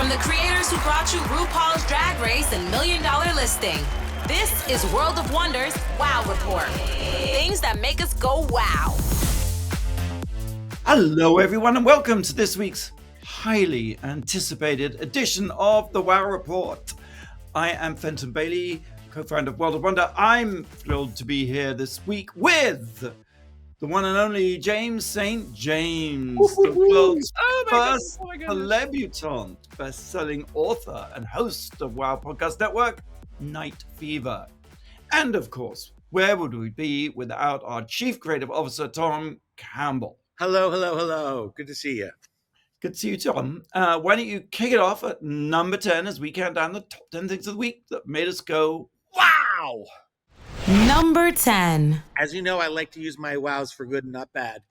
From the creators who brought you RuPaul's Drag Race and Million Dollar Listing, this is World of Wonders Wow Report. Things that make us go wow. Hello, everyone, and welcome to this week's highly anticipated edition of the Wow Report. I am Fenton Bailey, co-founder of World of Wonder. I'm thrilled to be here this week with the one and only James St. James, the world's first celebutante, best-selling author and host of Wow Podcast Network, Night Fever. And of course, where would we be without our Chief Creative Officer, Tom Campbell? Hello. Good to see you. Good to see you, Tom. Why don't you kick it off at number 10 as we count down the top 10 things of the week that made us go, wow! Number 10. As you know, I like to use my wows for good and not bad.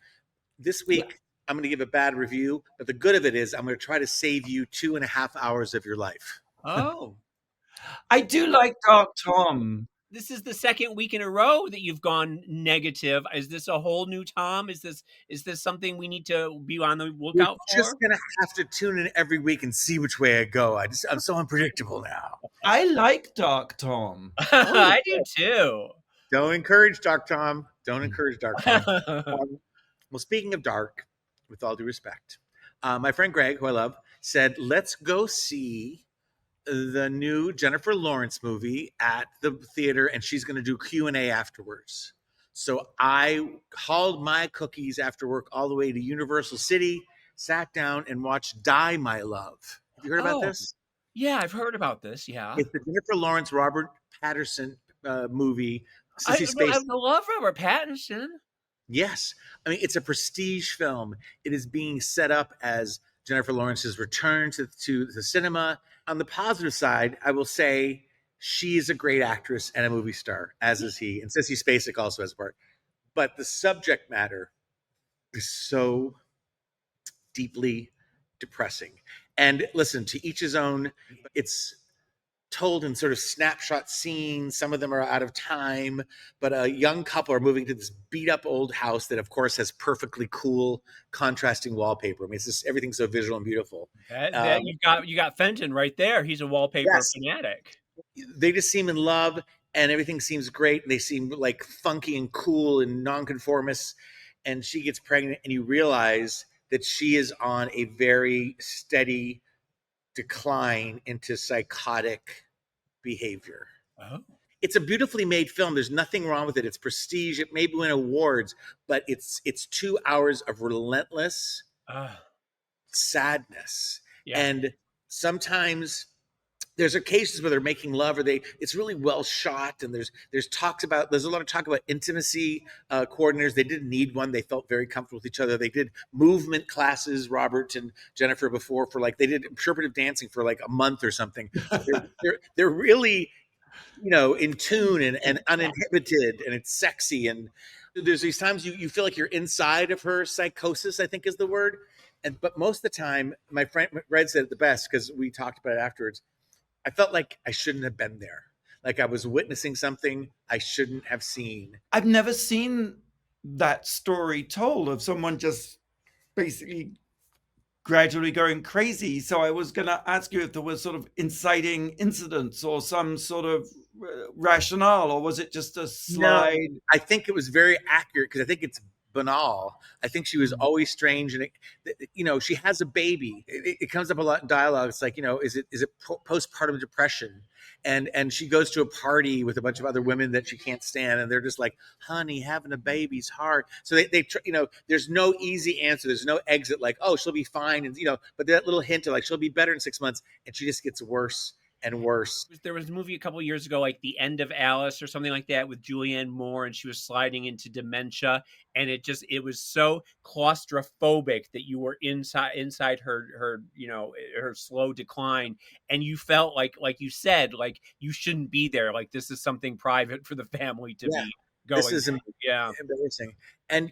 This week, I'm going to give a bad review, but the good of it is I'm going to try to save you 2.5 hours of your life. Oh. I do like Dark Tom. This is the second week in a row that you've gone negative. Is this a whole new Tom? Is this something we need to be on the lookout for? You're just going to have to tune in every week and see which way I go. I'm so unpredictable now. I like Dark Tom. I do too. Don't encourage Dark Tom. Well, speaking of dark, with all due respect, my friend Greg, who I love, said, let's go see the new Jennifer Lawrence movie at the theater, and she's going to do Q&A afterwards. So I hauled my cookies after work all the way to Universal City, sat down and watched Die, My Love. Have you heard about this? Yeah, I've heard about this, yeah. It's the Jennifer Lawrence, Robert Pattinson movie. I love Robert Pattinson. Yes. I mean, it's a prestige film. It is being set up as Jennifer Lawrence's return to the cinema. On the positive side, I will say she is a great actress and a movie star, as is he. And Sissy Spacek also has a part. But the subject matter is so deeply depressing. And listen, to each his own. It's told in sort of snapshot scenes. Some of them are out of time, but a young couple are moving to this beat up old house that of course has perfectly cool contrasting wallpaper. I mean, it's just everything's so visual and beautiful. You got Fenton right there. He's a wallpaper fanatic. They just seem in love and everything seems great. And they seem like funky and cool and nonconformist. And she gets pregnant and you realize that she is on a very steady decline into psychotic behavior. Oh. It's a beautifully made film. There's nothing wrong with it. It's prestige. It may win awards, but it's 2 hours of relentless sadness. Yeah. And sometimes there's occasions where they're making love, or it's really well shot, and there's a lot of talk about intimacy coordinators. They didn't need one. They felt very comfortable with each other. They did movement classes, Robert and Jennifer, before they did interpretive dancing for like a month or something. They're really, in tune and uninhibited, and it's sexy. And there's these times you feel like you're inside of her psychosis, I think is the word. But most of the time, my friend Red said it the best, because we talked about it afterwards. I felt like I shouldn't have been there. Like I was witnessing something I shouldn't have seen. I've never seen that story told of someone just basically gradually going crazy. So I was going to ask you if there was sort of inciting incidents or some sort of rationale, or was it just a slide? No, I think it was very accurate, because I think it's banal. I think she was always strange, and she has a baby. It comes up a lot in dialogue. It's like, is it postpartum depression? And she goes to a party with a bunch of other women that she can't stand, and they're just like, honey, having a baby's hard. So they there's no easy answer. There's no exit like, oh, she'll be fine, and but that little hint of like she'll be better in 6 months, and she just gets worse and worse. There was a movie a couple of years ago, like The End of Alice or something like that, with Julianne Moore, and she was sliding into dementia, and it was so claustrophobic that you were inside her her slow decline, and you felt like you said, like you shouldn't be there, like this is something private for the family to be going. This is embarrassing. And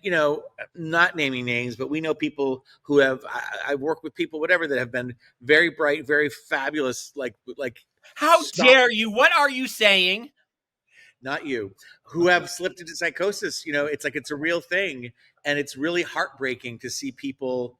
not naming names, but we know people who have. I work with people, whatever, that have been very bright, very fabulous. Like how dare you? What are you saying? Not you, who have slipped into psychosis. It's like it's a real thing, and it's really heartbreaking to see people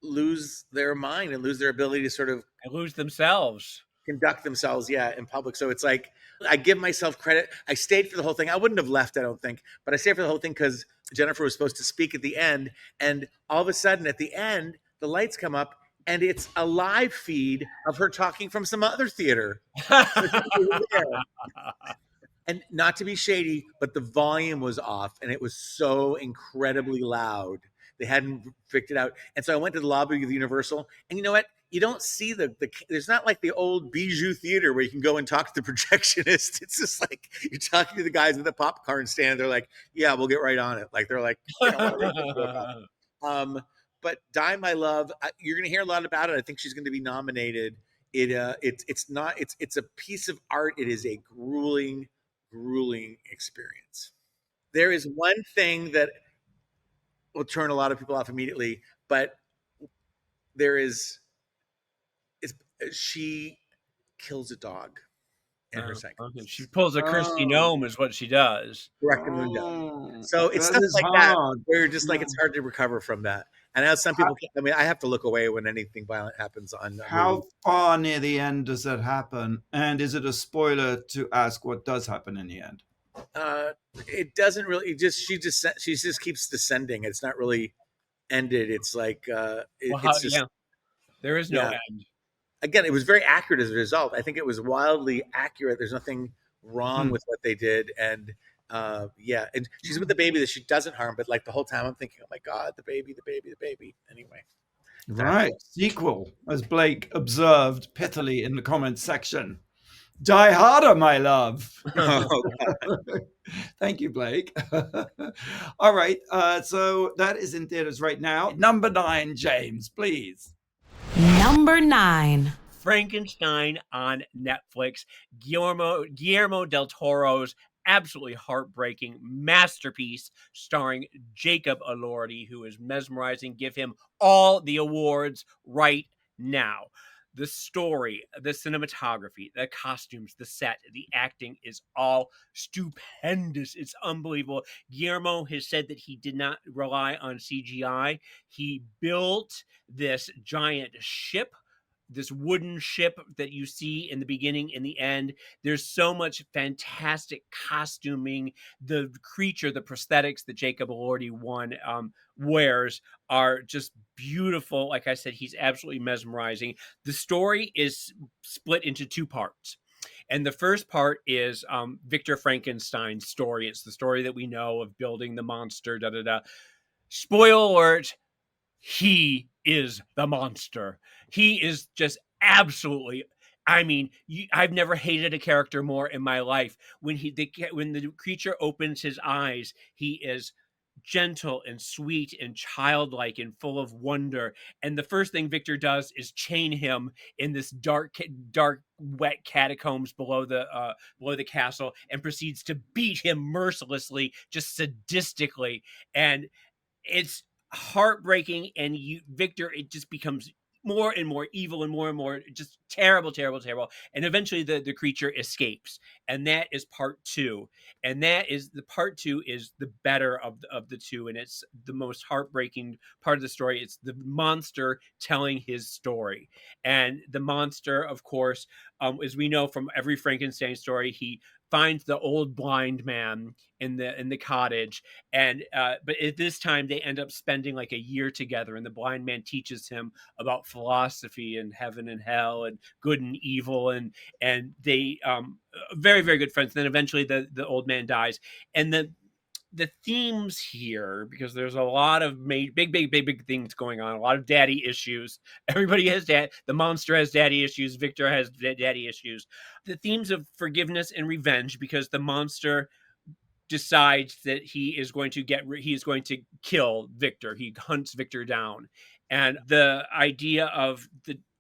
lose their mind and lose their ability to sort of And lose themselves. conduct themselves, in public. So it's like I give myself credit. I stayed for the whole thing. I wouldn't have left, I don't think, but I stayed for the whole thing because Jennifer was supposed to speak at the end, and all of a sudden at the end, the lights come up, and it's a live feed of her talking from some other theater. And not to be shady, but the volume was off, and it was so incredibly loud. They hadn't figured it out. And so I went to the lobby of the Universal, and you know what? You don't see the there's not like the old Bijou theater where you can go and talk to the projectionist. It's just like you're talking to the guys at the popcorn stand. They're like, yeah, we'll get right on it. Like they're like, but Die My Love, you're going to hear a lot about it. I think she's going to be nominated. It's a piece of art. It is a grueling experience. There is one thing that will turn a lot of people off immediately, but she kills a dog in her second. She pulls a Kirsty Gnome is what she does. So it's stuff like that where you're just like, it's hard to recover from that. And as some people, I have to look away when anything violent happens on. How far near the end does that happen? And is it a spoiler to ask what does happen in the end? It doesn't really. She just keeps descending. It's not really ended. It's like it's just, there is no end. Again, it was very accurate as a result. I think it was wildly accurate. There's nothing wrong with what they did, and and she's with the baby that she doesn't harm. But like the whole time, I'm thinking, oh my God, the baby. Anyway, right. Sequel, as Blake observed pithily in the comments section. Die harder, my love. Thank you, Blake. All right. So that is in theaters right now. Number 9, James, please. Number 9. Frankenstein on Netflix. Guillermo del Toro's absolutely heartbreaking masterpiece starring Jacob Elordi, who is mesmerizing. Give him all the awards right now. The story, the cinematography, the costumes, the set, the acting is all stupendous. It's unbelievable. Guillermo has said that he did not rely on CGI. He built this giant ship, this wooden ship that you see in the beginning and the end. There's so much fantastic costuming. The creature, the prosthetics that Jacob Elordi wears are just beautiful. Like I said, he's absolutely mesmerizing. The story is split into 2 parts. And the first part is Victor Frankenstein's story. It's the story that we know of building the monster, Spoiler alert, he is the monster. He is just absolutely, I've never hated a character more in my life. When the creature opens his eyes, he is gentle and sweet and childlike and full of wonder. And the first thing Victor does is chain him in this dark, wet catacombs below the castle, and proceeds to beat him mercilessly, just sadistically. And it's heartbreaking. And Victor, it just becomes more and more evil and more just terrible. And eventually the creature escapes. And that is part 2. And that is the part 2 is the better of the 2. And it's the most heartbreaking part of the story. It's the monster telling his story. And the monster, of course, as we know from every Frankenstein story, he finds the old blind man in the cottage, and but at this time they end up spending like a year together, and the blind man teaches him about philosophy and heaven and hell and good and evil, and they very, very good friends. And then eventually the old man dies, and the themes here, because there's a lot of big things going on, a lot of daddy issues. Everybody has the monster has daddy issues. Victor has daddy issues. The themes of forgiveness and revenge, because the monster decides that he is going to kill Victor. He hunts Victor down. And the idea of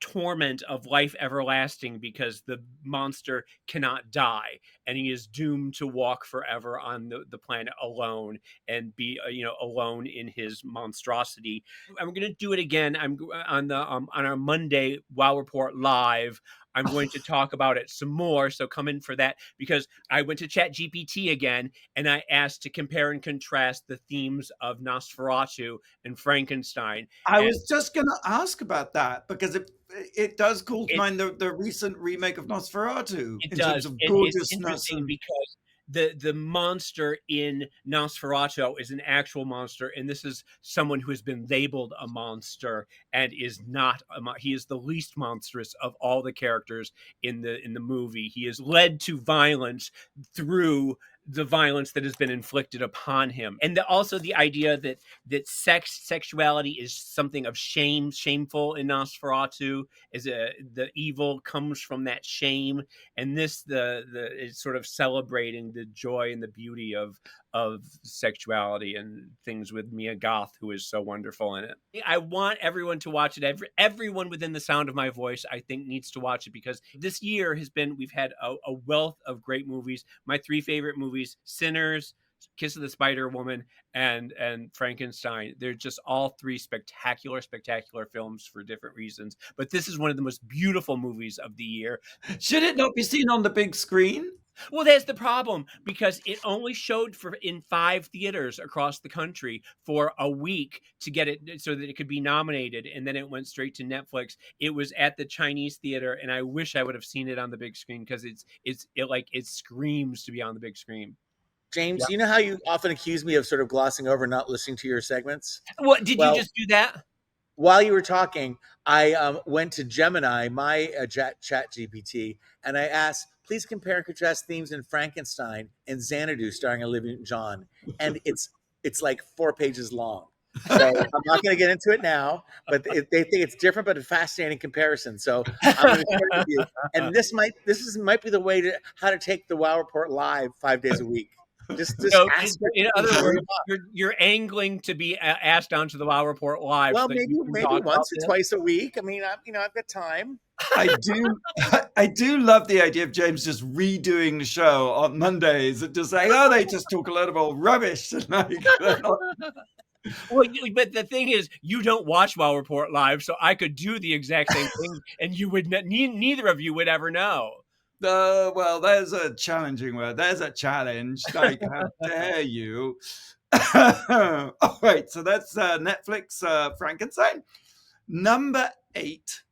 torment of life everlasting because the monster cannot die and he is doomed to walk forever on the planet alone and be alone in his monstrosity. I'm going to do it again. I'm on our Monday Wow Report Live. I'm going to talk about it some more, so come in for that, because I went to ChatGPT again and I asked to compare and contrast the themes of Nosferatu and Frankenstein. I And was just going to ask about that because it does call to it mind the recent remake of Nosferatu It in terms does, of and it's gorgeousness interesting and because the monster in Nosferatu is an actual monster, and this is someone who has been labeled a monster and is not he is the least monstrous of all the characters in the movie. He is led to violence through the violence that has been inflicted upon him, and also the idea that sexuality is something of shameful in Nosferatu, is the evil comes from that shame, and this the is sort of celebrating the joy and the beauty of sexuality and things with Mia Goth, who is so wonderful in it. I want everyone to watch it. Everyone within the sound of my voice, I think, needs to watch it, because this year we've had a wealth of great movies. My 3 favorite movies: Sinners, Kiss of the Spider Woman, and Frankenstein. They're just all 3 spectacular films for different reasons. But this is one of the most beautiful movies of the year. should it not be seen on the big screen? Well, that's the problem, because it only showed in 5 theaters across the country for a week to get it so that it could be nominated, and then it went straight to Netflix. It was at the Chinese theater, and I wish I would have seen it on the big screen, because it screams to be on the big screen. James, you know how you often accuse me of sort of glossing over, not listening to your segments? What did you just do that? While you were talking, I went to Gemini, my chat GPT, and I asked, please compare and contrast themes in Frankenstein and Xanadu starring Olivia Newton-John. And it's like 4 pages long. So I'm not going to get into it now, but they think it's different, but a fascinating comparison. So I'm going to share it with you. And this might be the way how to take the Wow Report live 5 days a week. Just So, ask. in other words, you're angling to be asked onto the Wow Report Live. Well, so that maybe once or twice a week. I mean, I've got time. I do love the idea of James just redoing the show on Mondays and just saying, "Oh, they just talk a lot of old rubbish." Well, but the thing is, you don't watch Wow Report Live, so I could do the exact same thing, and you would neither of you would ever know. Well, there's a challenging word. There's a challenge. Like, how dare you? All right, so that's Netflix Frankenstein. Number 8.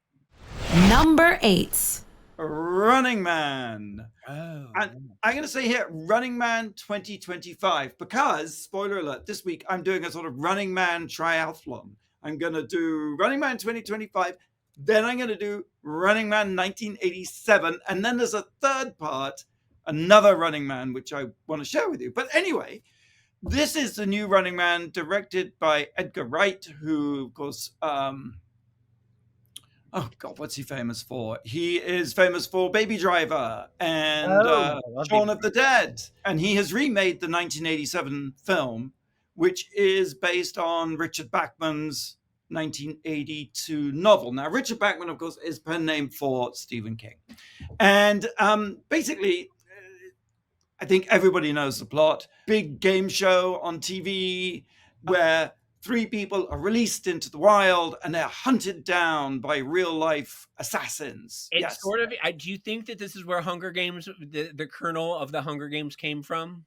Number 8. Running Man. Oh. And I'm going to say here, Running Man 2025, because, spoiler alert, this week I'm doing a sort of Running Man triathlon. I'm going to do Running Man 2025, then I'm going to do Running Man 1987, and then there's a third part, another Running Man, which I want to share with you. But anyway, this is the new Running Man, directed by Edgar Wright, who, of course, oh God, what's he famous for? He is famous for Baby Driver and Shaun of the Dead. And he has remade the 1987 film, which is based on Richard Bachman's 1982 novel. Now, Richard Bachman, of course, is pen name for Stephen King. And basically, I think everybody knows the plot. Big game show on TV where 3 people are released into the wild and they're hunted down by real life assassins. It's yes. sort of. Do you think that this is where Hunger Games, the kernel of the Hunger Games, came from?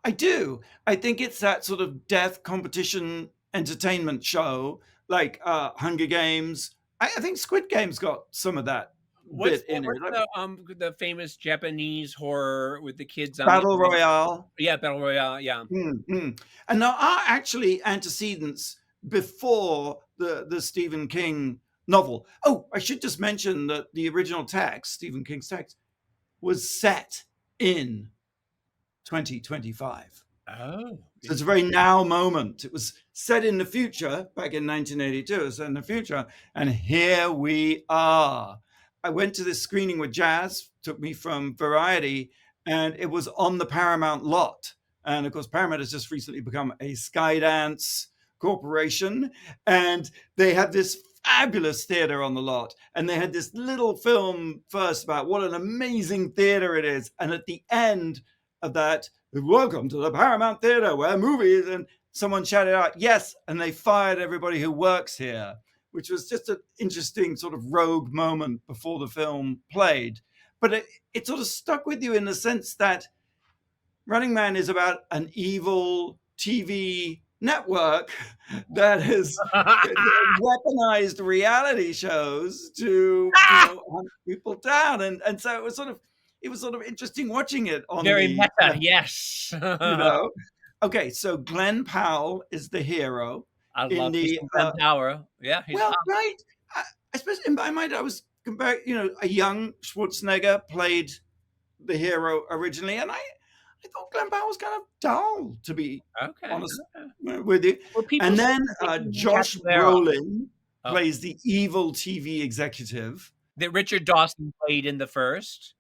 I do. I think it's that sort of death competition entertainment show, like Hunger Games. I think Squid Game's got some of that bit in it. The famous Japanese horror with the kids on Battle Royale. Yeah, Battle Royale. Yeah. Mm-hmm. And there are actually antecedents before the Stephen King novel. Oh, I should just mention that the original text, Stephen King's text, was set in 2025. Oh. So it's a very now moment. It was set in the future back in 1982. It was set in the future. And here we are. I went to this screening with Jazz, took me from Variety, and it was on the Paramount lot. And of course, Paramount has just recently become a Skydance corporation. And they have this fabulous theater on the lot. And they had this little film first about what an amazing theater it is. And at the end of that, welcome to the Paramount Theater where movies, and someone shouted out, yes, and they fired everybody who works here, which was just an interesting sort of rogue moment before the film played. But it sort of stuck with you in the sense that Running Man is about an evil TV network that has weaponized reality shows to hunt people down, and so it was sort of interesting watching it on very meta. Yes. Okay, so Glen Powell is the hero. I love Glen Powell. Yeah. Well, right. I suppose in my mind I was comparing. A young Schwarzenegger played the hero originally, and I thought Glen Powell was kind of dull, to be honest with you. Well, and then Josh Brolin plays the evil TV executive that Richard Dawson played in the first.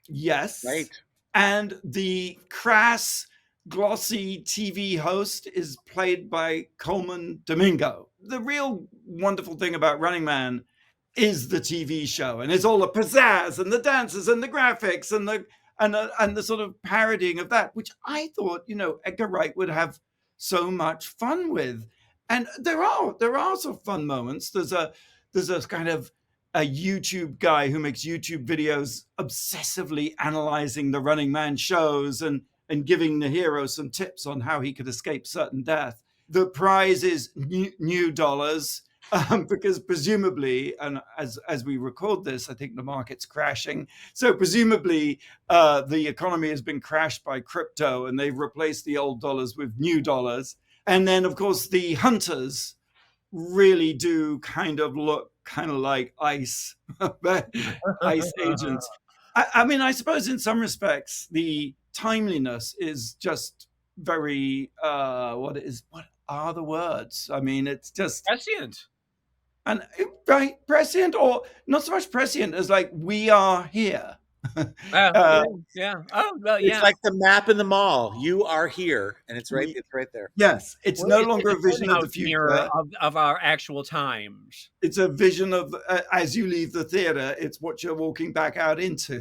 Yes. Right. And the crass, glossy TV host is played by Coleman Domingo. The real wonderful thing about Running Man is the TV show, and it's all the pizzazz and the dances and the graphics and the sort of parodying of that, which I thought, Edgar Wright would have so much fun with. And there are some fun moments. There's a kind of a YouTube guy who makes YouTube videos obsessively analyzing the Running Man shows and giving the hero some tips on how he could escape certain death. The prize is new dollars. Because presumably, and as we record this, I think the market's crashing. So presumably, the economy has been crashed by crypto, and they've replaced the old dollars with new dollars. And then, of course, the hunters really do kind of look kind of like ICE agents. I mean, I suppose in some respects, the timeliness is just very what are the words? I mean, it's just prescient. And right, prescient, or not so much prescient as like we are here. Yeah. Oh, well, yeah. It's like the map in the mall. You are here, and it's right there. Yes, it's no longer a vision of the future of our actual times. It's a vision of as you leave the theater, it's what you're walking back out into.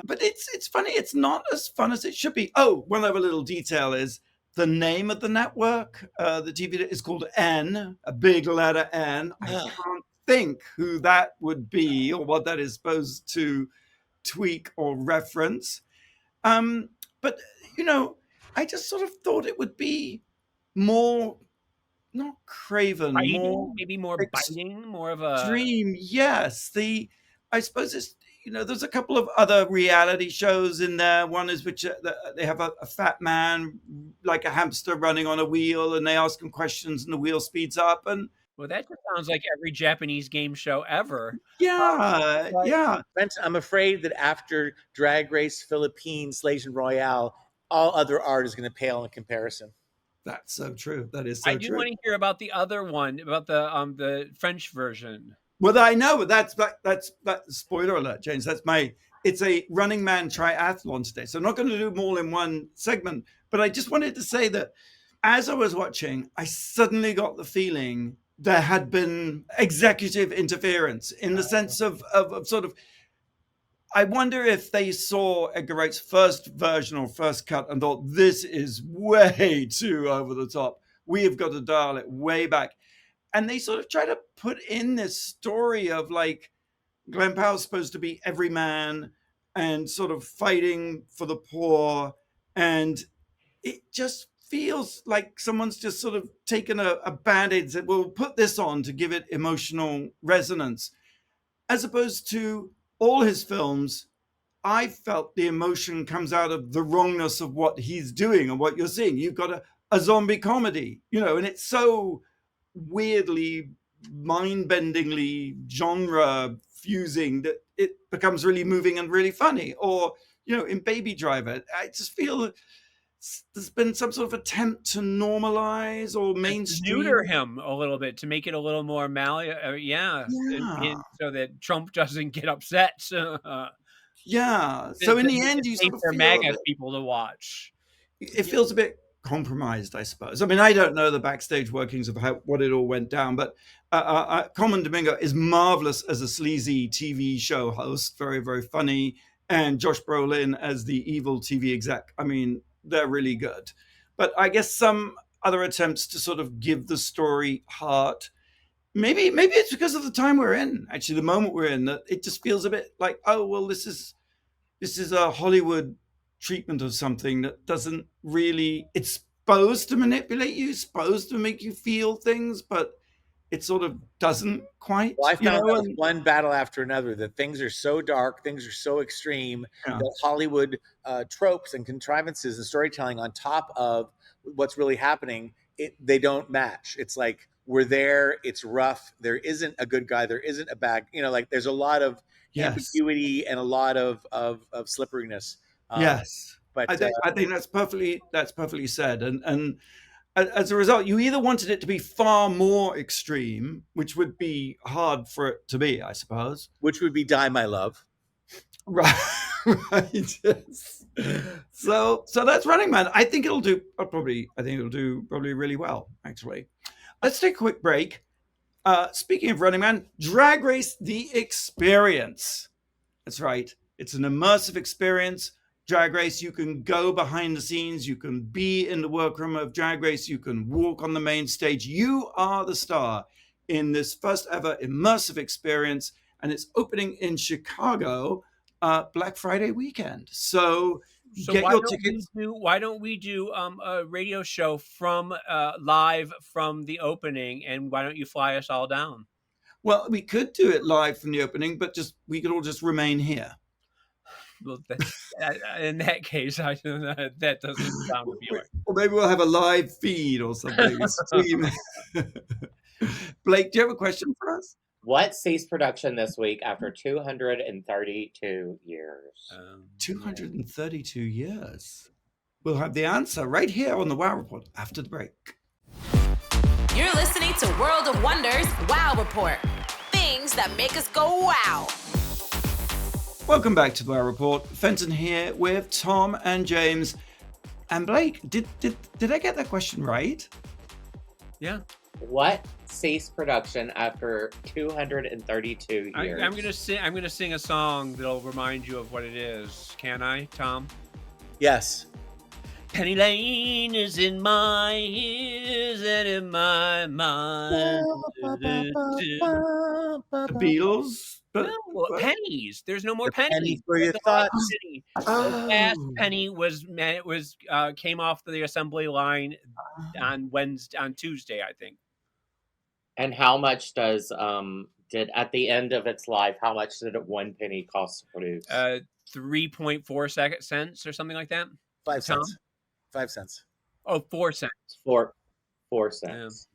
But it's funny. It's not as fun as it should be. Oh, one other little detail is the name of the network, the TV is called N, a big letter N. I can't think who that would be or what that is supposed to tweak or reference. But, I just sort of thought it would be more, not craven, maybe more biting, more of a dream. Yes. I suppose it's, there's a couple of other reality shows in there. One is which they have a fat man, like a hamster running on a wheel, and they ask him questions and the wheel speeds up. And well, that just sounds like every Japanese game show ever. Yeah. I'm afraid that after Drag Race Philippines, Malaysian Royale, all other art is going to pale in comparison. That's so true. That is so true. I do want to hear about the other one, about the French version. Well, I know, but that's spoiler alert, James. It's a Running Man triathlon today. So I'm not going to do them all in one segment, but I just wanted to say that as I was watching, I suddenly got the feeling there had been executive interference in the sense of sort of, I wonder if they saw Edgar Wright's first version or first cut and thought, this is way too over the top. We have got to dial it way back. And they sort of try to put in this story of like Glen Powell's supposed to be every man and sort of fighting for the poor. And it just feels like someone's just sort of taken a Band-Aid and said, well, we'll put this on to give it emotional resonance. As opposed to all his films, I felt the emotion comes out of the wrongness of what he's doing and what you're seeing. You've got a zombie comedy, and it's so weirdly, mind-bendingly genre fusing that it becomes really moving and really funny. Or, in Baby Driver, I just feel there's been some sort of attempt to normalize or mainstream. Neuter him a little bit to make it a little more so that Trump doesn't get upset. Yeah. So in the end, you sort of feel MAGA people to watch. It feels a bit compromised, I suppose. I mean, I don't know the backstage workings of what it all went down, but Common Domingo is marvelous as a sleazy TV show host, very, very funny, and Josh Brolin as the evil TV exec. I mean, they're really good. But I guess some other attempts to sort of give the story heart. Maybe it's because of the time we're in, actually, the moment we're in, that it just feels a bit like, oh, well, this is a Hollywood treatment of something that doesn't really, it's supposed to manipulate you, supposed to make you feel things, but it sort of doesn't quite. Well, I found out one battle after another that things are so dark, things are so extreme, that Hollywood tropes and contrivances and storytelling on top of what's really happening, they don't match. It's like, we're there, it's rough, there isn't a good guy, there isn't a bad, like there's a lot of ambiguity and a lot of slipperiness. Yes, but I think that's perfectly said. And as a result, you either wanted it to be far more extreme, which would be hard for it to be, I suppose. Which would be Die, My Love. Right. Right. Yes. So that's Running Man. I think it'll do probably really well, actually. Let's take a quick break. Speaking of Running Man, Drag Race the Experience. That's right. It's an immersive experience. Drag Race, you can go behind the scenes. You can be in the workroom of Drag Race. You can walk on the main stage. You are the star in this first ever immersive experience. And it's opening in Chicago Black Friday weekend. So get your tickets. Why don't we do a radio show from live from the opening, and why don't you fly us all down? Well, we could do it live from the opening, but we could all just remain here. Well, in that case, that doesn't sound appealing. Or maybe we'll have a live feed or something. Blake, do you have a question for us? What ceased production this week after 232 years? 232 years. We'll have the answer right here on the Wow Report after the break. You're listening to World of Wonders Wow Report. Things that make us go wow. Welcome back to the Wow Report. Fenton here with Tom and James. And Blake, did I get that question right? Yeah. What ceased production after 232 years? I'm gonna sing a song that'll remind you of what it is. Can I, Tom? Yes. Penny Lane is in my ears and in my mind. The Beatles? No, pennies. There's no more pennies. Penny for your thoughts. The last penny came off the assembly line on Tuesday, I think. And how much does at the end of its life, how much did one penny cost to produce? 3.4 cents or something like that. 5 cents. 5 cents. Oh, 4 cents. 4 cents.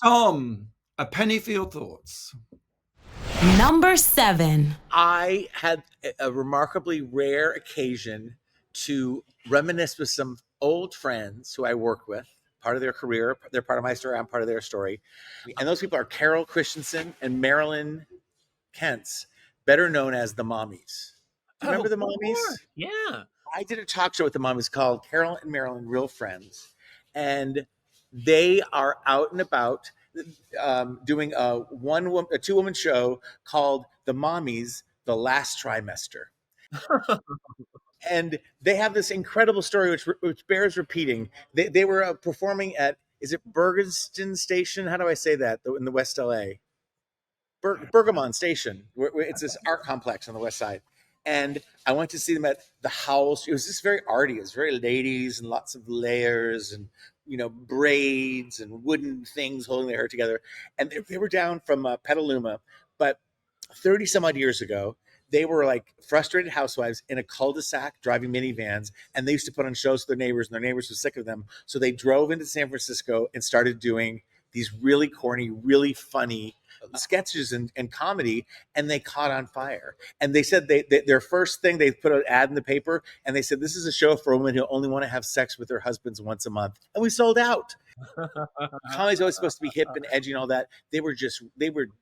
Tom, a penny for your thoughts. Number 7. I had a remarkably rare occasion to reminisce with some old friends who I work with. Part of their career, they're part of my story, I'm part of their story. And those people are Carol Christensen and Marilyn Kentz, better known as the Mommies. Do you remember the Mommies? Yeah. I did a talk show with the Mommies called Carol and Marilyn Real Friends. And they are out and about doing a 2-woman show called The Mommies, The Last Trimester. And they have this incredible story, which bears repeating. They were performing at, is it Bergeston Station? How do I say that in the West LA? Bergamon Station. It's this art complex on the west side. And I went to see them at the House. It was just very arty. It was very ladies and lots of layers and, braids and wooden things holding their hair together. And they were down from Petaluma. But 30 some odd years ago, they were like frustrated housewives in a cul-de-sac driving minivans, and they used to put on shows for their neighbors, and their neighbors were sick of them. So they drove into San Francisco and started doing these really corny, really funny sketches and comedy, and they caught on fire. And they said their first thing, they put an ad in the paper, and they said, this is a show for women who only want to have sex with their husbands once a month. And we sold out. Comedy's always supposed to be hip and edgy and all that. They were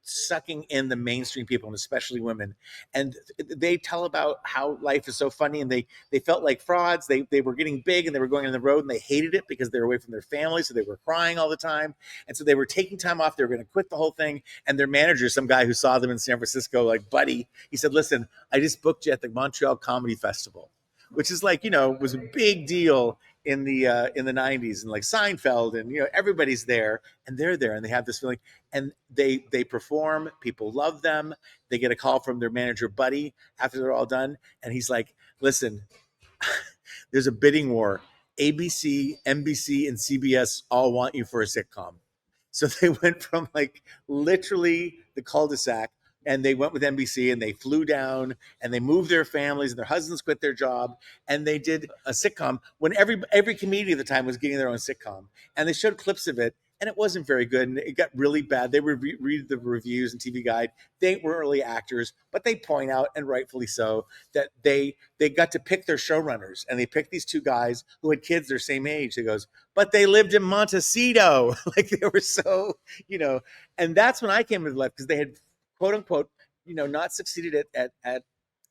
sucking in the mainstream people, and especially women. And they tell about how life is so funny, and they felt like frauds. They were getting big, and they were going on the road, and they hated it because they were away from their family, so they were crying all the time. And so they were taking time off. They were going to quit the whole thing. And their manager, some guy who saw them in San Francisco, like, buddy, he said, "Listen, I just booked you at the Montreal Comedy Festival," which is like, was a big deal in the 90s, and like Seinfeld, and everybody's there, and they're there, and they have this feeling, and they perform. People love them. They get a call from their manager buddy after they're all done, and he's like, "Listen, there's a bidding war. ABC, NBC, and CBS all want you for a sitcom." So they went from like literally the cul-de-sac, and they went with NBC, and they flew down, and they moved their families, and their husbands quit their job, and they did a sitcom when every comedian at the time was getting their own sitcom, and they showed clips of it, and it wasn't very good, and it got really bad. They would read the reviews and TV Guide. They weren't really actors, but they point out, and rightfully so, that they got to pick their showrunners, and they picked these two guys who had kids their same age. He goes, but they lived in Montecito. Like, they were so, and that's when I came into life, because they had, quote unquote, not succeeded at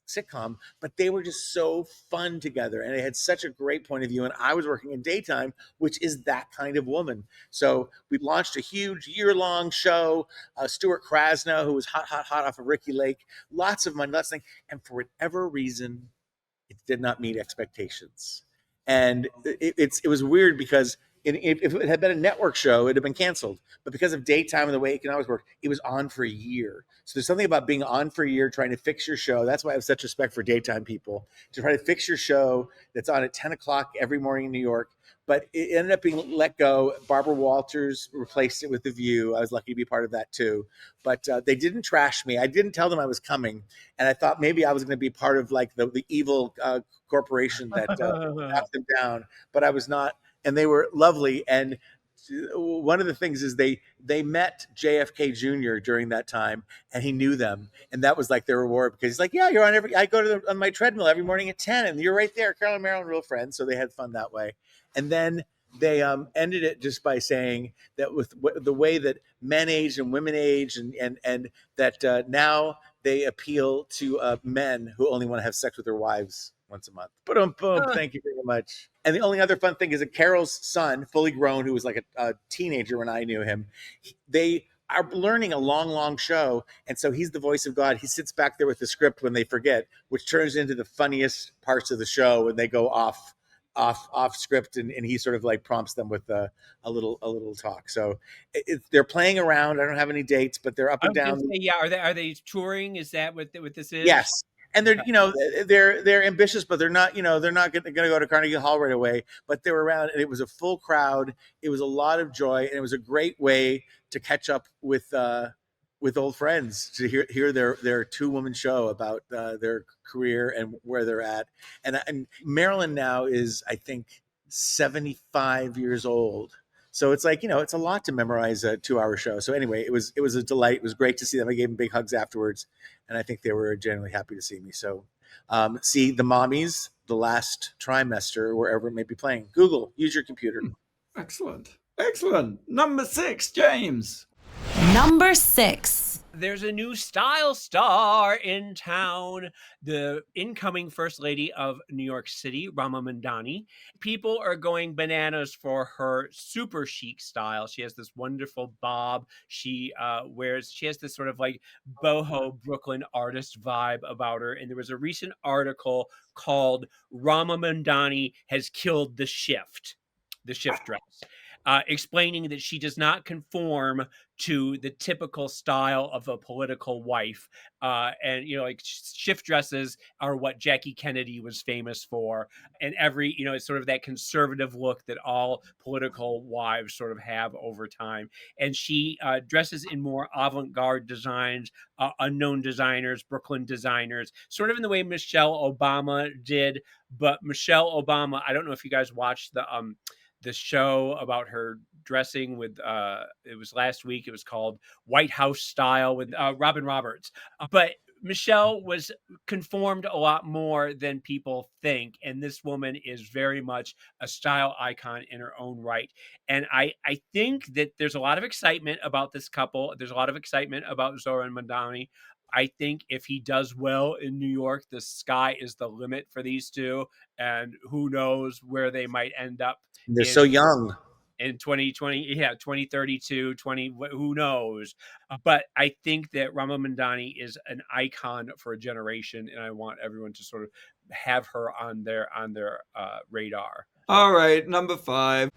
sitcom, but they were just so fun together, and they had such a great point of view. And I was working in daytime, which is that kind of woman. So we launched a huge year-long show. Stuart Krasna, who was hot off of Ricky Lake, lots of money, lots of things, and for whatever reason, it did not meet expectations. And it was weird, because if it had been a network show, it would have been canceled. But because of daytime and the way it can always work, it was on for a year. So there's something about being on for a year, trying to fix your show. That's why I have such respect for daytime people, to try to fix your show that's on at 10 o'clock every morning in New York. But it ended up being let go. Barbara Walters replaced it with The View. I was lucky to be part of that too. But they didn't trash me. I didn't tell them I was coming. And I thought maybe I was going to be part of like the evil corporation that knocked them down. But I was not. And they were lovely. And one of the things is they met JFK Jr. during that time, and he knew them, and that was like their reward, because he's like, yeah, you're on I go on my treadmill every morning at 10, and you're right there, Carolyn, Marilyn, real friends. So they had fun that way. And then they ended it just by saying that with the way that men age and women age, and that now they appeal to men who only want to have sex with their wives once a month. Boom. Thank you very much. And the only other fun thing is that Carol's son, fully grown, who was like a teenager when I knew him, they are learning a long show. And so he's the voice of God. He sits back there with the script when they forget, which turns into the funniest parts of the show when they go off script, and he sort of like prompts them with a little talk. So they're playing around. I don't have any dates, but they're up and down. Yeah, are they touring? Is that what this is? Yes. And they're they're ambitious, but they're not going to go to Carnegie Hall right away. But they were around, and it was a full crowd. It was a lot of joy, and it was a great way to catch up with old friends, to hear their 2-woman show about their career and where they're at. And Marilyn now is, I think, 75 years old. So it's like, it's a lot to memorize a 2-hour show. So anyway, it was a delight. It was great to see them. I gave them big hugs afterwards, and I think they were genuinely happy to see me. So see the Mommies, the last trimester, wherever it may be playing. Google, use your computer. Excellent. Number 6, James. Number 6. There's a new style star in town, the incoming First Lady of New York City, Rama Mamdani. People are going bananas for her super chic style. She has this wonderful bob. She has this sort of like boho Brooklyn artist vibe about her. And there was a recent article called Rama Mamdani Has Killed the Shift dress. Explaining that she does not conform to the typical style of a political wife. And, like shift dresses are what Jackie Kennedy was famous for. And it's sort of that conservative look that all political wives sort of have over time. And she dresses in more avant-garde designs, unknown designers, Brooklyn designers, sort of in the way Michelle Obama did. But Michelle Obama, I don't know if you guys watched the show about her dressing with it was last week. It was called White House Style with Robin Roberts. But Michelle was conformed a lot more than people think, and this woman is very much a style icon in her own right. And I think that there's a lot of excitement about this couple. There's a lot of excitement about Zoran Mamdani. I think if he does well in New York, the sky is the limit for these two, and who knows where they might end up. They're so young. In 2020, 2032, who knows? But I think that Rama Mamdani is an icon for a generation, and I want everyone to sort of have her on their radar. All right, number 5.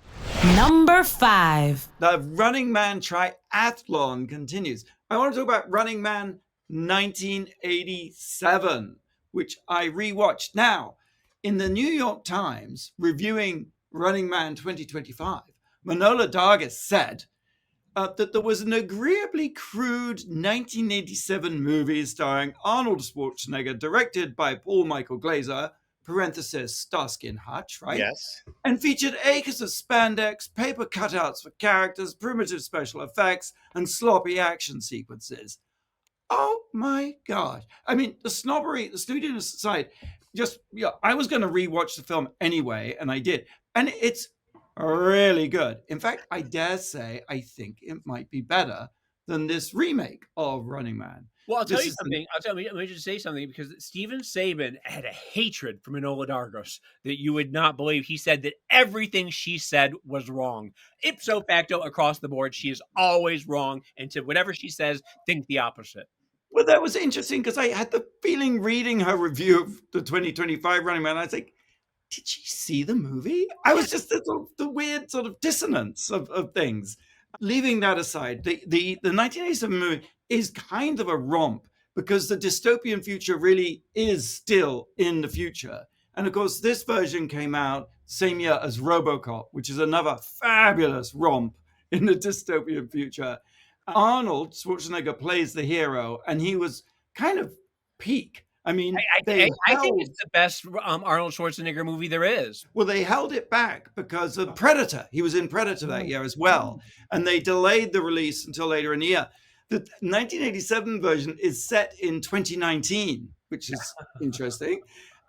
Number 5. The Running Man Triathlon continues. I want to talk about Running Man 1987, which I rewatched. Now, in the New York Times reviewing Running Man 2025, Manohla Dargis said that there was an agreeably crude 1987 movie starring Arnold Schwarzenegger, directed by Paul Michael Glaser, parenthesis Starsky and Hutch, right? Yes. And featured acres of spandex, paper cutouts for characters, primitive special effects, and sloppy action sequences. Oh my God. I mean, the snobbery, the snootiness aside, I was going to rewatch the film anyway, and I did. And it's really good. In fact, I dare say I think it might be better than this remake of Running Man. Well, I'll tell you something. Let me just say something, because Steven Sabin had a hatred for Manohla Dargis that you would not believe. He said that everything she said was wrong. Ipso facto, across the board, she is always wrong. And to whatever she says, think the opposite. Well, that was interesting, because I had the feeling reading her review of the 2025 Running Man, I was like, did she see the movie? I was just the weird sort of dissonance of things. Leaving that aside, the 1987 movie is kind of a romp, because the dystopian future really is still in the future. And of course, this version came out same year as RoboCop, which is another fabulous romp in the dystopian future. Arnold Schwarzenegger plays the hero, and he was kind of peak. I mean, I think it's the best Arnold Schwarzenegger movie there is. Well, they held it back because of Predator. He was in Predator that year as well. And they delayed the release until later in the year. The 1987 version is set in 2019, which is interesting.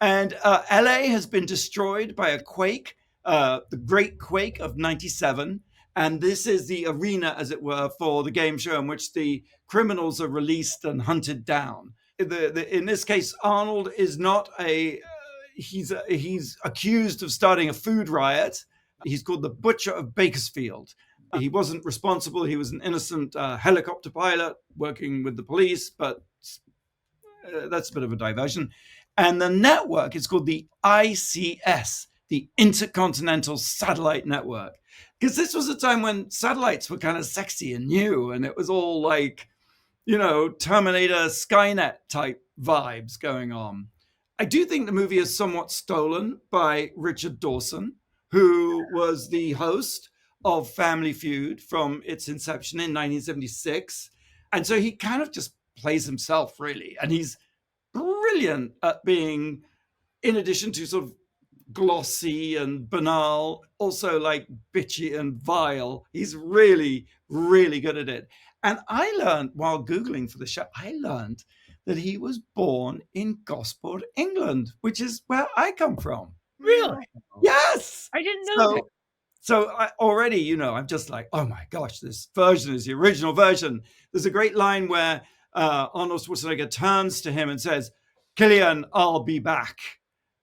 And LA has been destroyed by a quake, the Great Quake of 97. And this is the arena, as it were, for the game show in which the criminals are released and hunted down. In this case, Arnold is not he's accused of starting a food riot. He's called the Butcher of Bakersfield. He wasn't responsible. He was an innocent helicopter pilot working with the police, but that's a bit of a diversion. And the network is called the ICS, the Intercontinental Satellite Network, because this was a time when satellites were kind of sexy and new, and it was all like, Terminator, Skynet type vibes going on. I do think the movie is somewhat stolen by Richard Dawson, who was the host of Family Feud from its inception in 1976. And so he kind of just plays himself, really. And he's brilliant at being, in addition to sort of glossy and banal, also like bitchy and vile. He's really, really good at it. And I learned, while Googling for the show, that he was born in Gosport, England, which is where I come from. Really? Yes. I didn't know that. So already, I'm just like, oh my gosh, this version is the original version. There's a great line where Arnold Schwarzenegger turns to him and says, "Killian, I'll be back."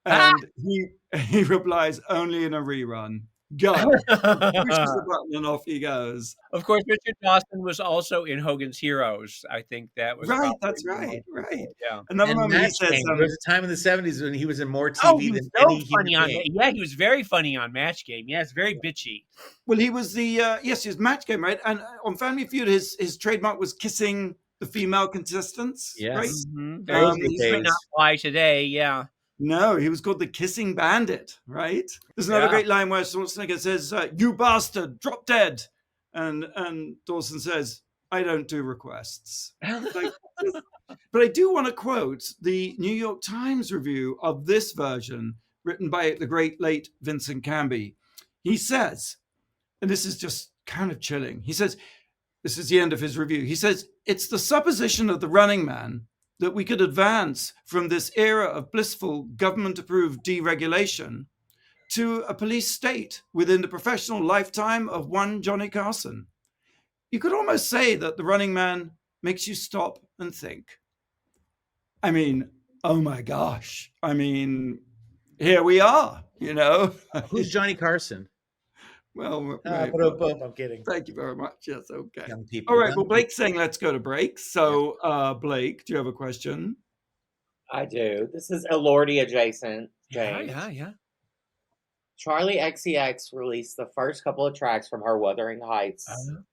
And he replies, "Only in a rerun." Go. Pushes the button and off he goes. Of course, Richard Dawson was also in Hogan's Heroes. I think that was right. That's right. Yeah. Another moment he says, there was a time in the 70s when he was in more TV than any funny human on. being. Yeah, he was very funny on Match Game. Yeah, it's very bitchy. Well, he was he was Match Game, right? And on Family Feud, his trademark was kissing the female contestants. Yes. Right. Mm-hmm. These might not fly today. Yeah. No, he was called the Kissing Bandit, right? There's another great line where Schwarzenegger says, "You bastard, drop dead," and Dawson says, "I don't do requests." But I do want to quote the New York Times review of this version, written by the great late Vincent Canby. He says, and this is just kind of chilling. He says, this is the end of his review. He says, "It's the supposition of the Running Man that we could advance from this era of blissful government-approved deregulation to a police state within the professional lifetime of one Johnny Carson. You could almost say that The Running Man makes you stop and think. I mean, oh my gosh. I mean, here we are, you know. Who's Johnny Carson? Well, I'm kidding. Thank you very much. Yes, okay. Young people. All right, well, Blake's saying let's go to break. So, Blake, do you have a question? I do. This is Elordi adjacent, James. Yeah. Charlie XCX released the first couple of tracks from her Wuthering Heights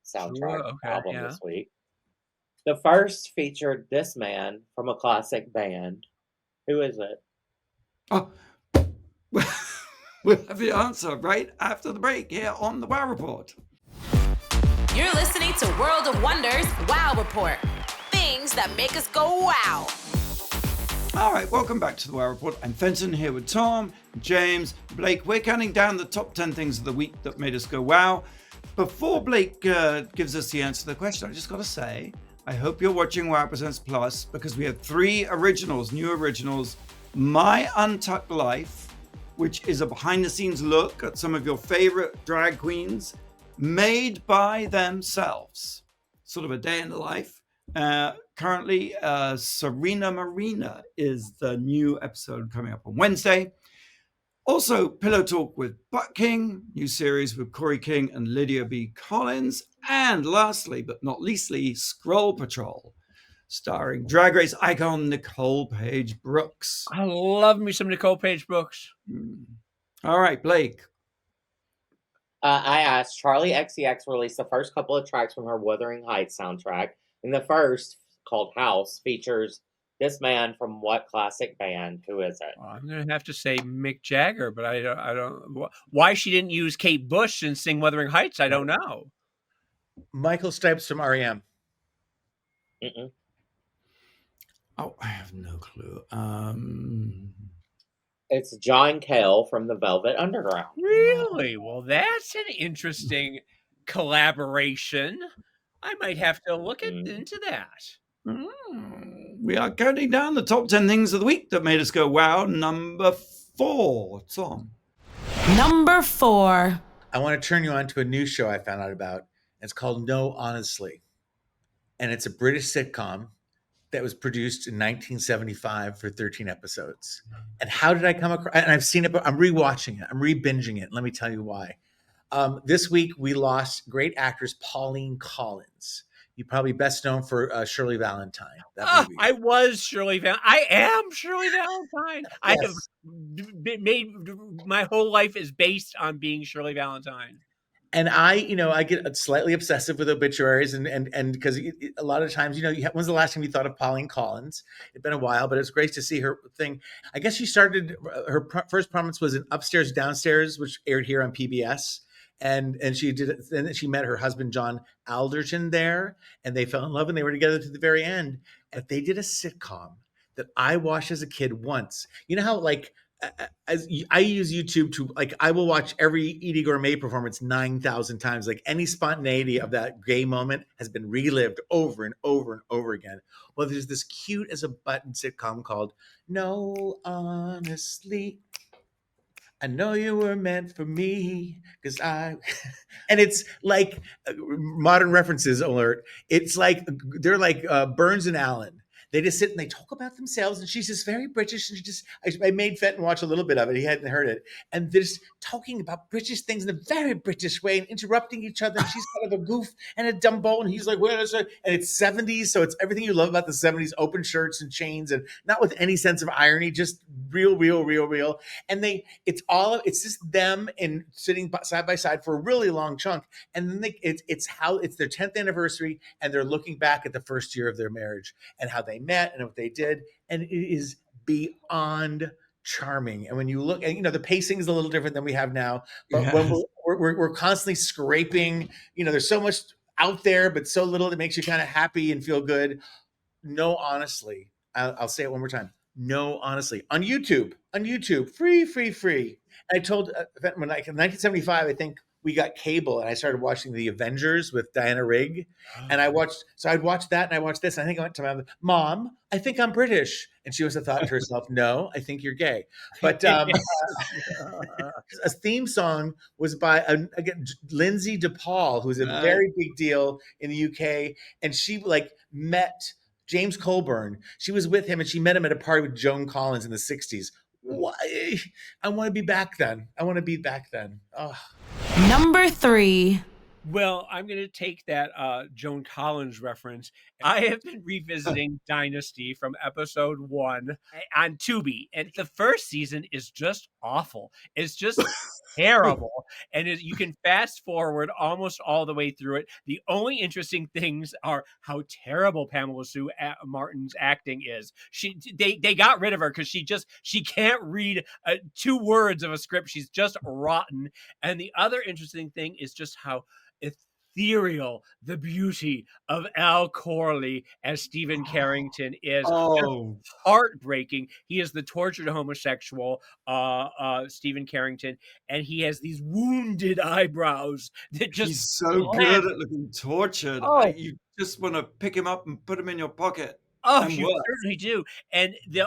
soundtrack album this week. The first featured this man from a classic band. Who is it? Oh, we'll have the answer right after the break here on the Wow Report. You're listening to World of Wonders Wow Report. Things that make us go wow. All right, welcome back to the Wow Report. I'm Fenton here with Tom, James, Blake. We're counting down the top 10 things of the week that made us go wow. Before Blake gives us the answer to the question, I just got to say, I hope you're watching Wow Presents Plus because we have 3 originals, new originals. My Untucked Life, which is a behind-the-scenes look at some of your favorite drag queens made by themselves. Sort of a day in the life. Currently, Serena Marina is the new episode coming up on Wednesday. Also, Pillow Talk with Butt King, new series with Corey King and Lydia B. Collins. And lastly, but not leastly, Scroll Patrol, starring Drag Race icon Nicole Page Brooks. I love me some Nicole Page Brooks. All right, Blake. I asked, Charlie XCX released the first couple of tracks from her Wuthering Heights soundtrack. And the first, called House, features this man from what classic band? Who is it? Well, I'm going to have to say Mick Jagger, but I don't. Why she didn't use Kate Bush and sing Wuthering Heights, I don't know. Michael Stipe's from REM. Mm-mm. Oh, I have no clue. It's John Cale from the Velvet Underground. Really? Well, that's an interesting collaboration. I might have to look into that. We are counting down the top 10 things of the week that made us go wow. Number 4, Tom. Number 4. I want to turn you on to a new show I found out about. It's called No Honestly. And it's a British sitcom that was produced in 1975 for 13 episodes. And how did I come across? And I've seen it, but I'm rewatching it. I'm re-binging it. Let me tell you why. This week, we lost great actress Pauline Collins. You probably best known for Shirley Valentine. That movie. I was Shirley Valentine. I am Shirley Valentine. Yes. I have made my whole life is based on being Shirley Valentine. And I get slightly obsessive with obituaries, and because a lot of times, when's the last time you thought of Pauline Collins? It's been a while, but it's great to see her thing. I guess she started, her first prominence was in Upstairs, Downstairs, which aired here on PBS. And she did it. Then she met her husband, John Alderton, there, and they fell in love and they were together to the very end. But they did a sitcom that I watched as a kid once. You know how as I use YouTube to I will watch every Edie Gourmet performance 9,000 times. Any spontaneity of that gay moment has been relived over and over and over again. Well, there's this cute as a button sitcom called No Honestly. I know you were meant for me because and it's modern references alert. It's they're like Burns and Allen. They just sit and they talk about themselves, and she's just very British. And I made Fenton watch a little bit of it. He hadn't heard it. And they're just talking about British things in a very British way and interrupting each other. And she's kind of a goof and a dumbo. And he's like, where is it? And it's 70s. So it's everything you love about the 70s, open shirts and chains, and not with any sense of irony, just real. And it's just them and sitting side by side for a really long chunk. And then it's their 10th anniversary, and they're looking back at the first year of their marriage and how they met and what they did, and it is beyond charming. And when you look, and the pacing is a little different than we have now, but when we're constantly scraping, there's so much out there, but so little that makes you kind of happy and feel good. No, honestly, I'll say it one more time. No, honestly, on YouTube, free. And I told when in 1975, I think we got cable and I started watching The Avengers with Diana Rigg. And I'd watch that and I watched this. And I think I went to my mom, I think I'm British. And she must have thought to herself, no, I think you're gay. But a theme song was by, again, Lindsay DePaul, who's a very big deal in the UK. And she like met James Colburn. She was with him and she met him at a party with Joan Collins in the 60s. Why? I want to be back then. Oh. Number 3. Well, I'm going to take that Joan Collins reference. I have been revisiting Dynasty from episode 1 on Tubi, and the first season is just awful. It's just terrible, and you can fast forward almost all the way through it. The only interesting things are how terrible Pamela Sue Martin's acting is. They got rid of her because she can't read 2 words of a script. She's just rotten. And the other interesting thing is just how ethereal the beauty of Al Corley as Stephen Carrington is. Oh, Heartbreaking. He is the tortured homosexual, Stephen Carrington, and he has these wounded eyebrows that just he's so good at looking tortured. Oh. You just want to pick him up and put him in your pocket. Oh, you certainly do. And the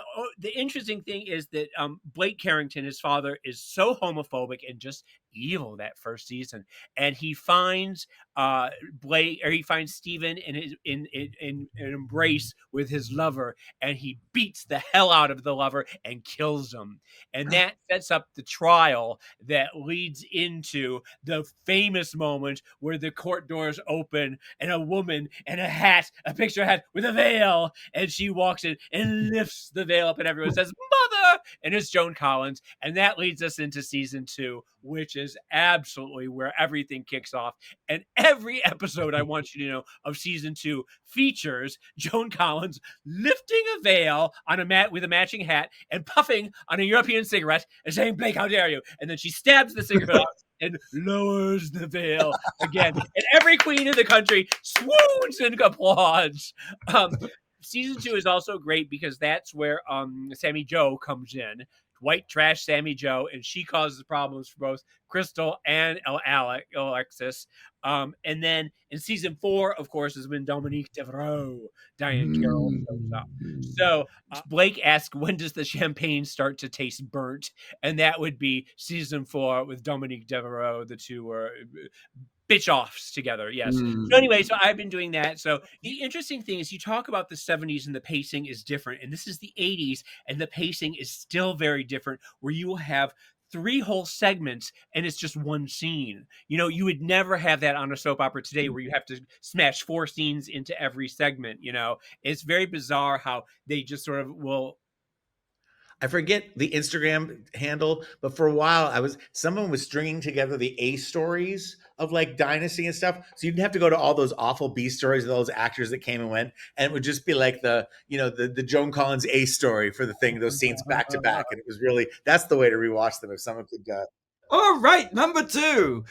interesting thing is that Blake Carrington, his father, is so homophobic and just evil that first season. And he finds he finds Stephen in an embrace with his lover, and he beats the hell out of the lover and kills him. And that sets up the trial that leads into the famous moment where the court doors open and a woman in a picture hat with a veil, and she walks in and lifts the veil up and everyone says, "Mother!" And it's Joan Collins. And that leads us into season 2, which is absolutely where everything kicks off. And every episode, I want you to know, of season 2 features Joan Collins lifting a veil on a mat with a matching hat and puffing on a European cigarette and saying, "Blake, how dare you?" And then she stabs the cigarette out and lowers the veil again. And every queen in the country swoons and applauds. Season 2 is also great because that's where Sammy Jo comes in. White trash Sammy Jo, and she causes problems for both Crystal and Alexis. And then in season 4, of course, is when Dominique Devereaux, Diane Carroll, shows up. So Blake asks, when does the champagne start to taste burnt? And that would be season 4 with Dominique Devereaux. The two were bitch offs together. Yes. So anyway, so I've been doing that. So the interesting thing is you talk about the 70s and the pacing is different, and this is the 80s and the pacing is still very different, where you will have 3 whole segments and it's just one scene. You know, you would never have that on a soap opera today where you have to smash 4 scenes into every segment. You know, it's very bizarre how they just sort of will. I forget the Instagram handle, but for a while someone was stringing together the A stories of like Dynasty and stuff. So you didn't have to go to all those awful B stories of those actors that came and went. And it would just be like the Joan Collins A story for the thing, those scenes back to back. And it was really, that's the way to rewatch them if someone could. All right, number 2.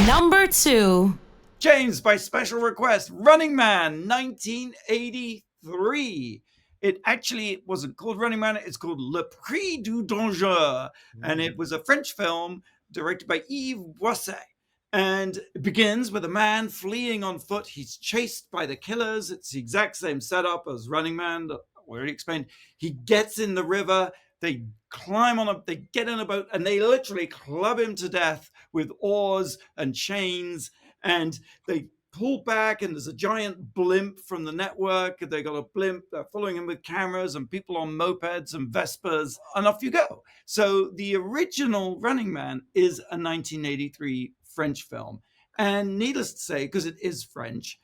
Number 2. James, by special request, Running Man, 1983. It actually wasn't called Running Man. It's called Le Prix du Danger. And it was a French film directed by Yves Boisset. And it begins with a man fleeing on foot. He's chased by the killers. It's the exact same setup as Running Man that I already explained. He gets in the river. They climb on they get in a boat, and they literally club him to death with oars and chains. And they pull back, and there's a giant blimp from the network. They got a blimp. They're following him with cameras and people on mopeds and Vespas, and off you go. So the original Running Man is a 1983 French film. And needless to say, because it is French,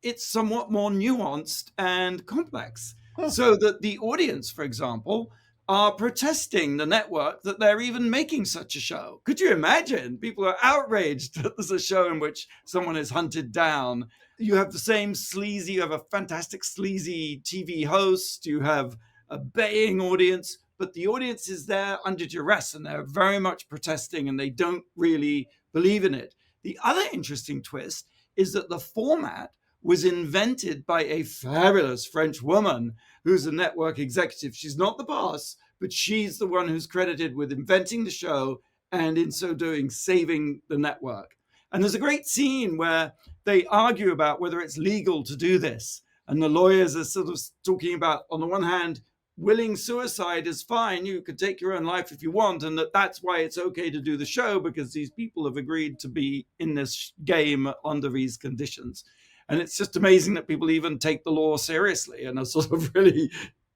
it's somewhat more nuanced and complex. So that the audience, for example, are protesting the network that they're even making such a show. Could you imagine? People are outraged that there's a show in which someone is hunted down. You have the same sleazy, you have a fantastic sleazy TV host, you have a baying audience, but the audience is there under duress and they're very much protesting and they don't really believe in it. The other interesting twist is that the format was invented by a fabulous French woman who's a network executive. She's not the boss, but she's the one who's credited with inventing the show and in so doing, saving the network. And there's a great scene where they argue about whether it's legal to do this. And the lawyers are sort of talking about, on the one hand, willing suicide is fine. You could take your own life if you want. And that's why it's okay to do the show, because these people have agreed to be in this game under these conditions. And it's just amazing that people even take the law seriously and are sort of really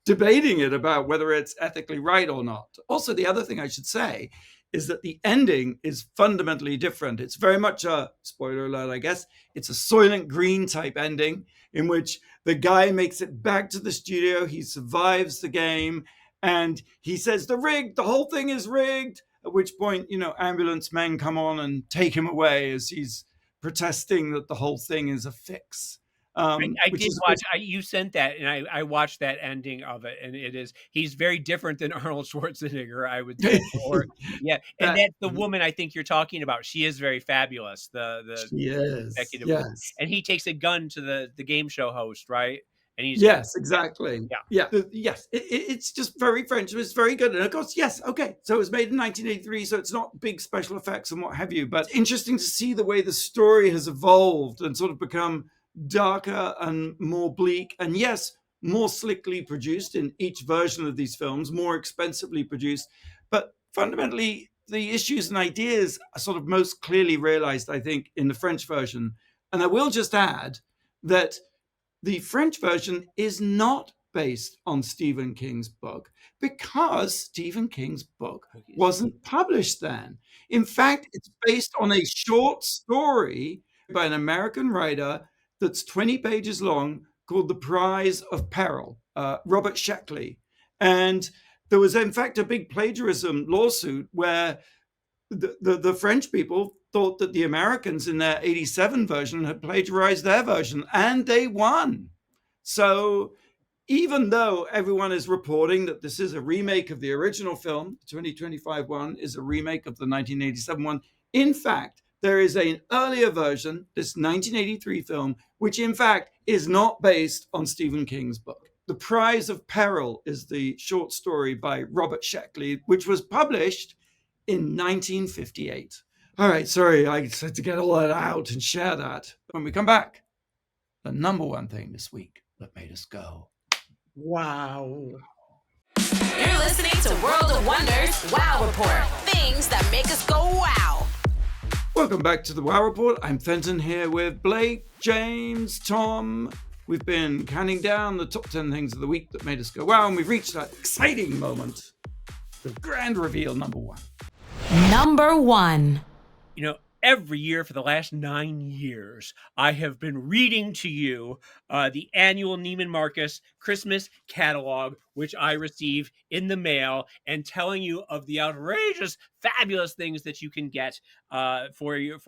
debating it about whether it's ethically right or not. Also, the other thing I should say is that the ending is fundamentally different. It's very much a, spoiler alert, I guess, it's a Soylent Green type ending in which the guy makes it back to the studio, he survives the game, and he says, the whole thing is rigged, at which point, ambulance men come on and take him away as he's protesting that the whole thing is a fix. I did watch. You sent that, and I watched that ending of it, and he's very different than Arnold Schwarzenegger, I would say. Yeah, and that's the woman I think you're talking about. She is very fabulous. She is, executive woman. And he takes a gun to the game show host, right? And he's exactly. Yes, it's just very French. It's very good, and of course, yes, okay. So it was made in 1983, so it's not big special effects and what have you. But interesting to see the way the story has evolved and sort of become darker and more bleak, and yes, more slickly produced in each version of these films, more expensively produced, but fundamentally the issues and ideas are sort of most clearly realized, I think, in the French version. And I will just add that the French version is not based on Stephen King's book, because Stephen King's book wasn't published then. In fact, it's based on a short story by an American writer that's 20 pages long called The Prize of Peril, Robert Sheckley. And there was, in fact, a big plagiarism lawsuit where the French people thought that the Americans in their 87 version had plagiarized their version, and they won. So even though everyone is reporting that this is a remake of the original film, the 2025 one is a remake of the 1987 one, in fact, there is an earlier version, this 1983 film, which in fact is not based on Stephen King's book. The Prize of Peril is the short story by Robert Sheckley, which was published in 1958. All right, sorry, I had to get all that out and share that. When we come back, the number one thing this week that made us go, wow. You're listening to World of Wonders Wow Report. Things that make us go wow. Welcome back to the Wow Report. I'm Fenton here with Blake, James, Tom. We've been counting down the top 10 things of the week that made us go wow, and we've reached that exciting moment, the grand reveal, number one. Number one. Every year for the last 9 years, I have been reading to you the annual Neiman Marcus Christmas catalog, which I receive in the mail, and telling you of the outrageous, fabulous things that you can get for your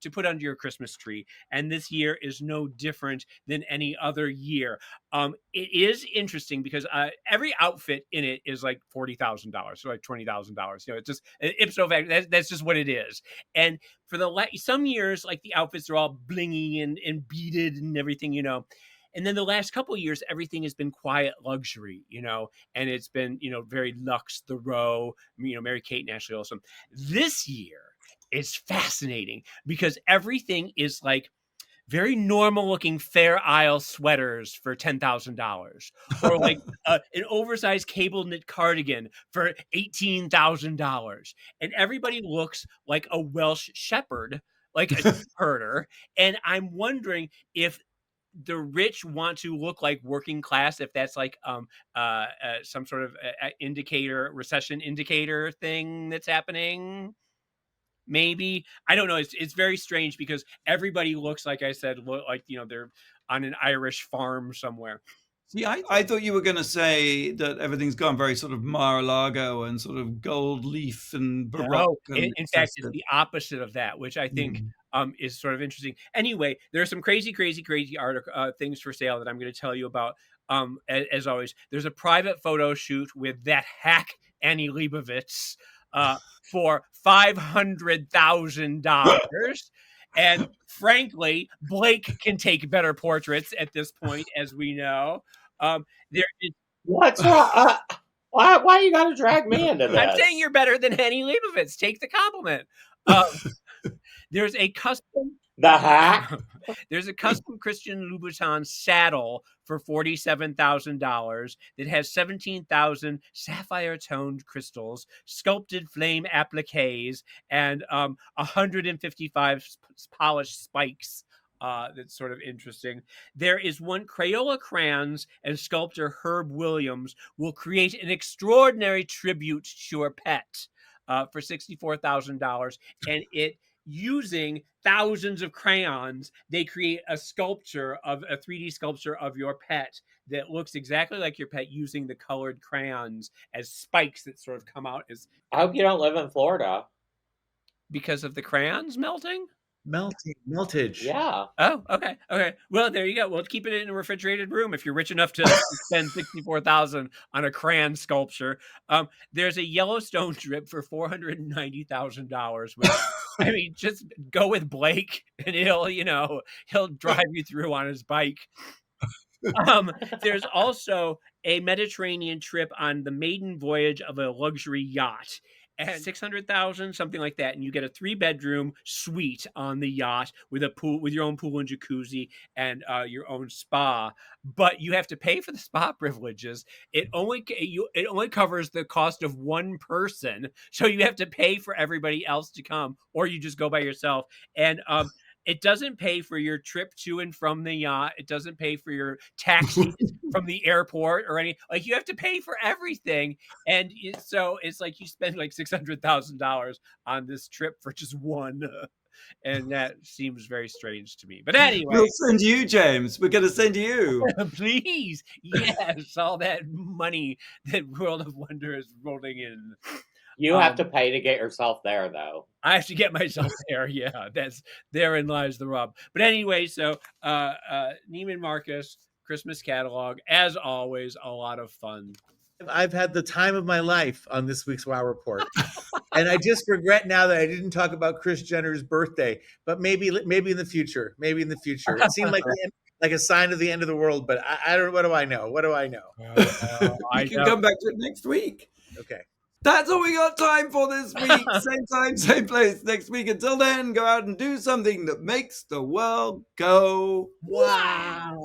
to put under your Christmas tree. And this year is no different than any other year. It is interesting because every outfit in it is like $40,000, so like $20,000. It's just ipso facto. That's just what it is. And for some years, like the outfits are all blingy and beaded and everything, And then the last couple of years, everything has been quiet luxury, and it's been, very luxe, the row, Mary-Kate and Ashley Olsen. This year is fascinating because everything is like very normal looking Fair Isle sweaters for $10,000, or like an oversized cable knit cardigan for $18,000. And everybody looks like a Welsh shepherd, like a herder. And I'm wondering if the rich want to look like working class, if that's like some sort of recession indicator thing that's happening. Maybe, I don't know. It's very strange because everybody looks, like I said, like they're on an Irish farm somewhere. See, I thought you were going to say that everything's gone very sort of Mar-a-Lago and sort of gold leaf and Baroque. No, in fact, it's the opposite of that, which I think is sort of interesting. Anyway, there are some crazy things for sale that I'm going to tell you about. As always, there's a private photo shoot with that hack Annie Leibovitz for $500,000. And frankly, Blake can take better portraits at this point, as we know. There is what's wrong? Why you gotta drag me into this? I'm saying you're better than Henny Leibovitz. Take the compliment. There's a custom The hack. There's a custom Christian Louboutin saddle for $47,000 that has 17,000 sapphire-toned crystals, sculpted flame appliques, and 155 polished spikes. That's sort of interesting. There is one Crayola crayons, and sculptor Herb Williams will create an extraordinary tribute to your pet for $64,000, and it using thousands of crayons, they create a 3D sculpture of your pet that looks exactly like your pet, using the colored crayons as spikes that sort of come out as. I hope you don't live in Florida. Because of the crayons melting? Meltage. Yeah. Oh, okay. Well, there you go. Well, keep it in a refrigerated room if you're rich enough to spend $64,000 on a crayon sculpture. There's a Yellowstone trip for $490,000. Which, I mean, just go with Blake, and he'll drive you through on his bike. There's also a Mediterranean trip on the maiden voyage of a luxury yacht. And 600,000, something like that, and you get a 3-bedroom suite on the yacht with a pool, with your own pool and jacuzzi, and your own spa. But you have to pay for the spa privileges. It only covers the cost of one person, so you have to pay for everybody else to come, or you just go by yourself. And it doesn't pay for your trip to and from the yacht. It doesn't pay for your taxi from the airport or any. Like, you have to pay for everything, and so it's like you spend like $600,000 on this trip for just one, and that seems very strange to me. But anyway, we'll send you, James. We're going to send you. Please, yes, all that money that World of Wonder is rolling in. You have to pay to get yourself there, though. I have to get myself there. Yeah, therein lies the rub. But anyway, so Neiman Marcus Christmas catalog, as always, a lot of fun. I've had the time of my life on this week's Wow Report, and I just regret now that I didn't talk about Kris Jenner's birthday. But maybe in the future. Maybe in the future. It seemed like a sign of the end of the world. But I don't. What do I know? You can come back to it next week. Okay. That's all we got time for this week. Same time, same place next week. Until then, go out and do something that makes the world go wow.